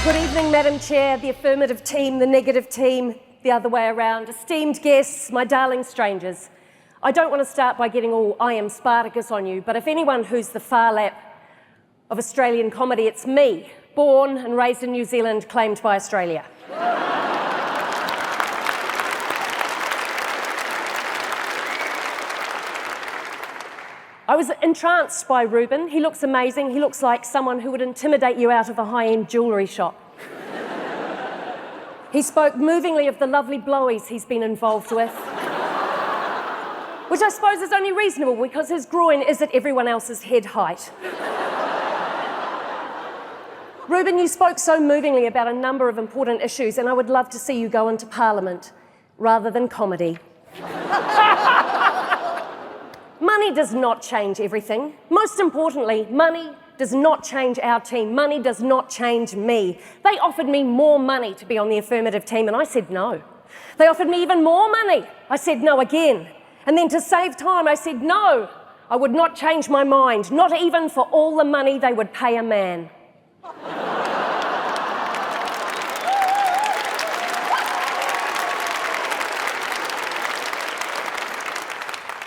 Good evening, Madam Chair, the affirmative team, the negative team, the other way around, esteemed guests, my darling strangers. I don't want to start by getting all I am Spartacus on you, but if anyone who's the far lap of Australian comedy, it's me, born and raised in New Zealand, claimed by Australia. I was entranced by Reuben. He looks amazing. He looks like someone who would intimidate you out of a high-end jewellery shop. He spoke movingly of the lovely blowies he's been involved with, which I suppose is only reasonable because his groin is at everyone else's head height. Reuben, you spoke so movingly about a number of important issues, and I would love to see you go into Parliament rather than comedy. Money does not change everything. Most importantly, money does not change our team. Money does not change me. They offered me more money to be on the affirmative team, and I said no. They offered me even more money. I said no again. And then to save time, I said no. I would not change my mind, not even for all the money they would pay a man.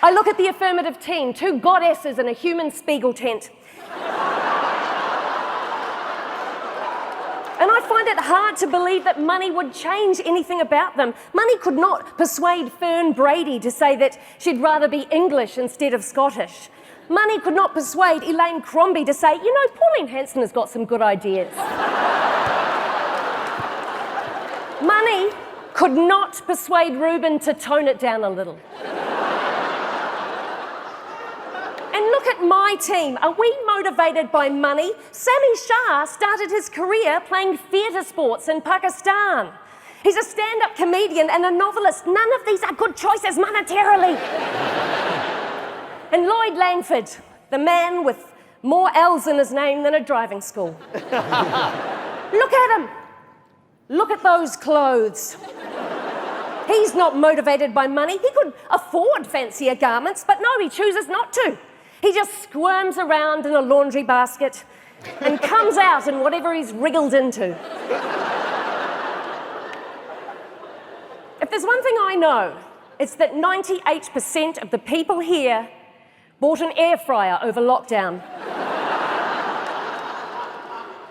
I look at the affirmative team, two goddesses in a human Spiegel tent. And I find it hard to believe that money would change anything about them. Money could not persuade Fern Brady to say that she'd rather be English instead of Scottish. Money could not persuade Elaine Crombie to say, you know, Pauline Hanson has got some good ideas. Money could not persuade Reuben to tone it down a little. And look at my team. Are we motivated by money? Sami Shah started his career playing theatre sports in Pakistan. He's a stand-up comedian and a novelist. None of these are good choices monetarily. And Lloyd Langford, the man with more L's in his name than a driving school. Look at him. Look at those clothes. He's not motivated by money. He could afford fancier garments, but no, he chooses not to. He just squirms around in a laundry basket and comes out in whatever he's wriggled into. If there's one thing I know, it's that 98% of the people here bought an air fryer over lockdown.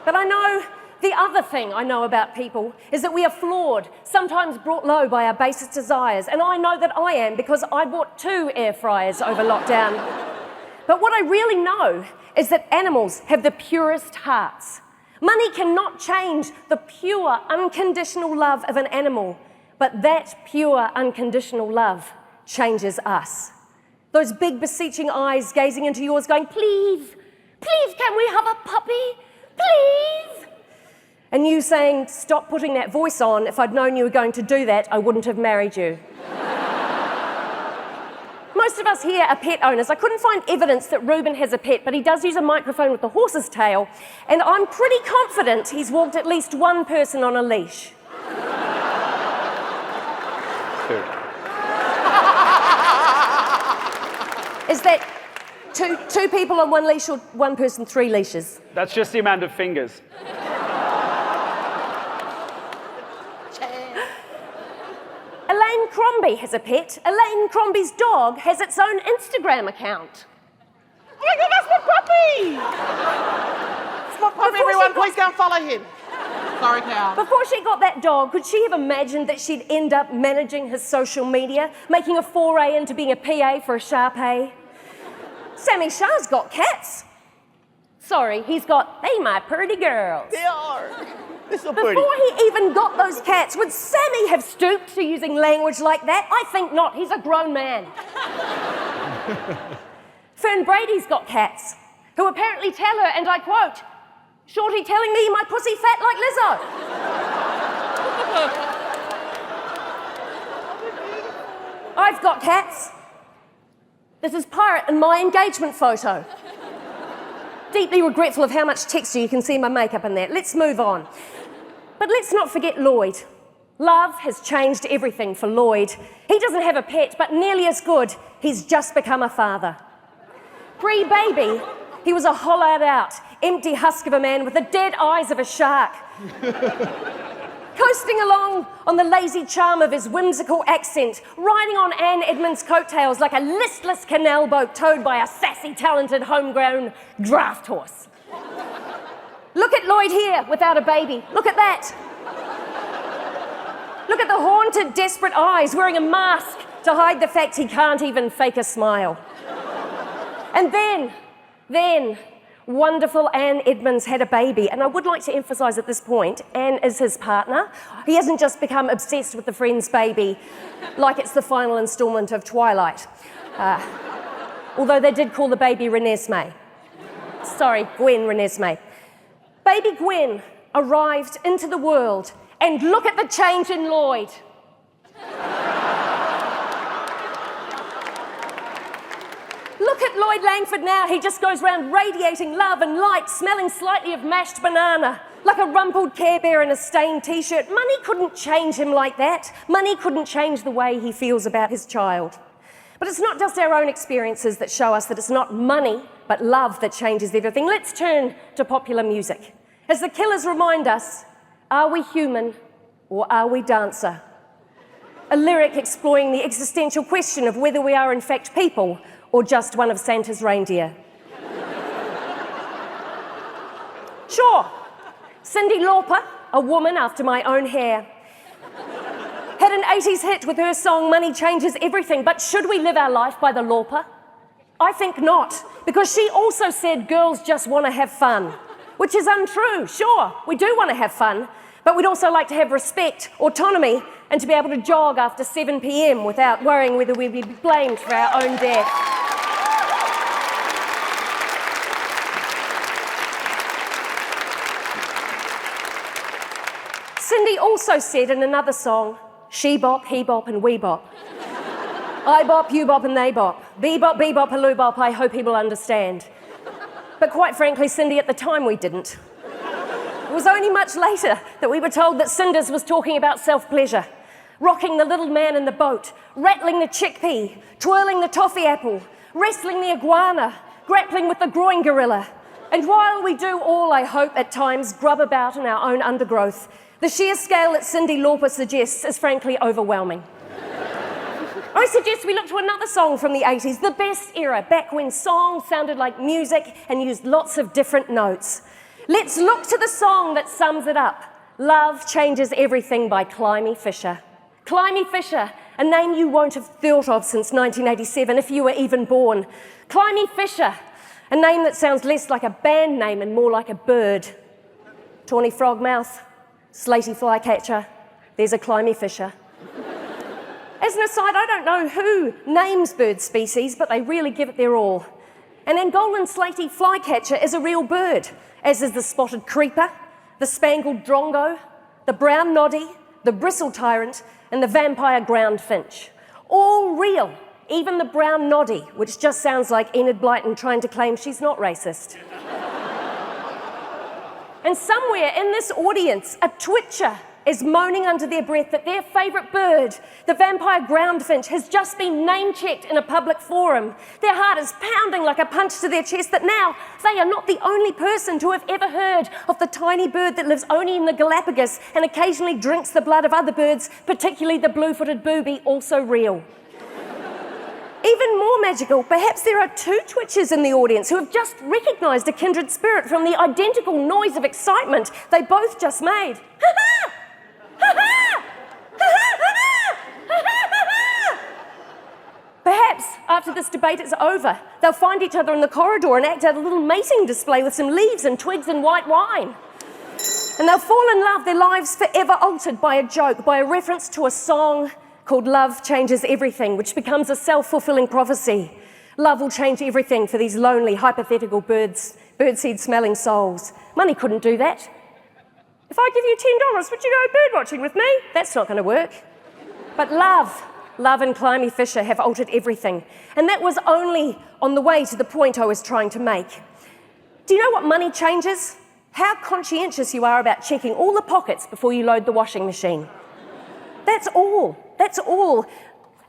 But I know the other thing I know about people is that we are flawed, sometimes brought low by our basest desires, and I know that I am because I bought 2 air fryers over lockdown. But what I really know is that animals have the purest hearts. Money cannot change the pure, unconditional love of an animal, but that pure, unconditional love changes us. Those big, beseeching eyes gazing into yours going, please, please, can we have a puppy? Please? And you saying, stop putting that voice on. If I'd known you were going to do that, I wouldn't have married you. Most of us here are pet owners. I couldn't find evidence that Reuben has a pet, but he does use a microphone with a horse's tail, and I'm pretty confident he's walked at least one person on a leash. Is that two people on one leash or one person 3 leashes? That's just the amount of fingers. Elaine Crombie has a pet. Elaine Crombie's dog has its own Instagram account. Oh my God, that's my puppy! That's my puppy, everyone. Please go and follow him. Sorry, cow. Before she got that dog, could she have imagined that she'd end up managing his social media, making a foray into being a PA for a Shah? Sami Shah's got cats. Sorry, he's got, they my pretty girls. They are. They're so pretty. Before he even got those cats, would Sami have stooped to using language like that? I think not. He's a grown man. Fern Brady's got cats, who apparently tell her, and I quote, "Shorty telling me my pussy fat like Lizzo." I've got cats. This is Pirate in my engagement photo. Deeply regretful of how much texture you can see in my makeup and that. Let's move on. But let's not forget Lloyd. Love has changed everything for Lloyd. He doesn't have a pet, but nearly as good, he's just become a father. Pre-baby, He was a hollowed out, empty husk of a man with the dead eyes of a shark. Coasting along on the lazy charm of his whimsical accent, riding on Anne Edmonds' coattails like a listless canal boat towed by a sassy, talented, homegrown draft horse. Look at Lloyd here without a baby. Look at that. Look at the haunted, desperate eyes wearing a mask to hide the fact he can't even fake a smile. And then, wonderful Anne Edmonds had a baby, and I would like to emphasise at this point, Anne is his partner. He hasn't just become obsessed with the friend's baby like it's the final instalment of Twilight. Although they did call the baby Renesmee. Sorry, Gwen Renesmee. Baby Gwen arrived into the world, and look at the change in Lloyd. Look at Lloyd Langford now. He just goes around radiating love and light, smelling slightly of mashed banana, like a rumpled Care Bear in a stained T-shirt. Money couldn't change him like that. Money couldn't change the way he feels about his child. But it's not just our own experiences that show us that it's not money, but love that changes everything. Let's turn to popular music. As the Killers remind us, are we human or are we dancer? A lyric exploring the existential question of whether we are in fact people or just one of Santa's reindeer. Sure, Cyndi Lauper, a woman after my own hair, had an 80s hit with her song Money Changes Everything, but should we live our life by the Lauper? I think not, because she also said girls just want to have fun, which is untrue. Sure, we do want to have fun, but we'd also like to have respect, autonomy, and to be able to jog after 7 p.m. without worrying whether we'd be blamed for our own death. Cyndi also said in another song, she bop, he bop, and we bop. I bop, you bop, and they bop. Bebop, bebop, haloo bop, I hope he will understand. But quite frankly, Cyndi, at the time we didn't. It was only much later that we were told that Cinders was talking about self-pleasure, rocking the little man in the boat, rattling the chickpea, twirling the toffee apple, wrestling the iguana, grappling with the groin gorilla. And while we do all, I hope, at times grub about in our own undergrowth, the sheer scale that Cyndi Lauper suggests is frankly overwhelming. I suggest we look to another song from the 80s, the best era, back when songs sounded like music and used lots of different notes. Let's look to the song that sums it up, Love Changes Everything by Climie Fisher. Climie Fisher, a name you won't have thought of since 1987 if you were even born. Climie Fisher, a name that sounds less like a band name and more like a bird. Tawny frogmouth, slaty flycatcher, there's a Climie Fisher. As an aside, I don't know who names bird species, but they really give it their all. An Angolan slaty flycatcher is a real bird, as is the spotted creeper, the spangled drongo, the brown noddy, the bristle tyrant, and the vampire ground finch. All real, even the brown noddy, which just sounds like Enid Blyton trying to claim she's not racist. And somewhere in this audience, a twitcher is moaning under their breath that their favourite bird, the vampire ground finch, has just been name-checked in a public forum. Their heart is pounding like a punch to their chest that now they are not the only person to have ever heard of the tiny bird that lives only in the Galapagos and occasionally drinks the blood of other birds, particularly the blue-footed booby, also real. Even more magical, perhaps there are two twitchers in the audience who have just recognised a kindred spirit from the identical noise of excitement they both just made. Ha-ha! Ha-ha! Ha-ha! Ha-ha! Perhaps after this debate is over, they'll find each other in the corridor and act out a little mating display with some leaves and twigs and white wine. And they'll fall in love, their lives forever altered by a joke, by a reference to a song called Love Changes Everything, which becomes a self-fulfilling prophecy. Love will change everything for these lonely, hypothetical birdseed-smelling souls. Money couldn't do that. If I give you $10, would you go bird watching with me? That's not going to work. But love and Climie Fisher have altered everything. And that was only on the way to the point I was trying to make. Do you know what money changes? How conscientious you are about checking all the pockets before you load the washing machine. That's all. That's all.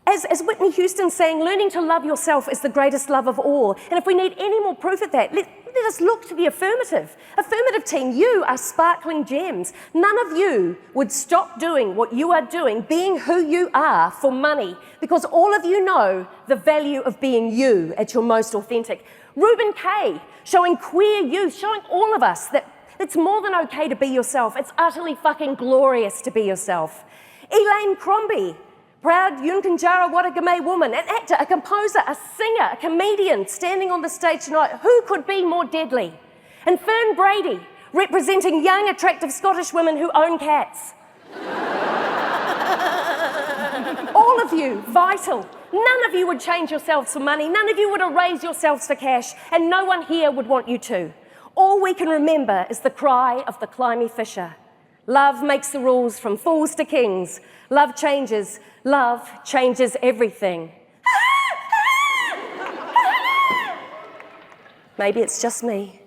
As Whitney Houston saying, learning to love yourself is the greatest love of all. And if we need any more proof of that, let us look to the affirmative. Affirmative team, you are sparkling gems. None of you would stop doing what you are doing, being who you are, for money, because all of you know the value of being you at your most authentic. Reuben, Kaye, showing queer youth, showing all of us that it's more than okay to be yourself. It's utterly fucking glorious to be yourself. Elaine, Crombie, proud Yunkanjara Watagame woman, an actor, a composer, a singer, a comedian standing on the stage tonight. Who could be more deadly? And Fern, Brady, representing young, attractive Scottish women who own cats. All of you, vital. None of you would change yourselves for money. None of you would erase yourselves for cash. And no one here would want you to. All we can remember is the cry of the climby fisher. Love makes the rules from fools to kings. Love changes everything. Maybe it's just me.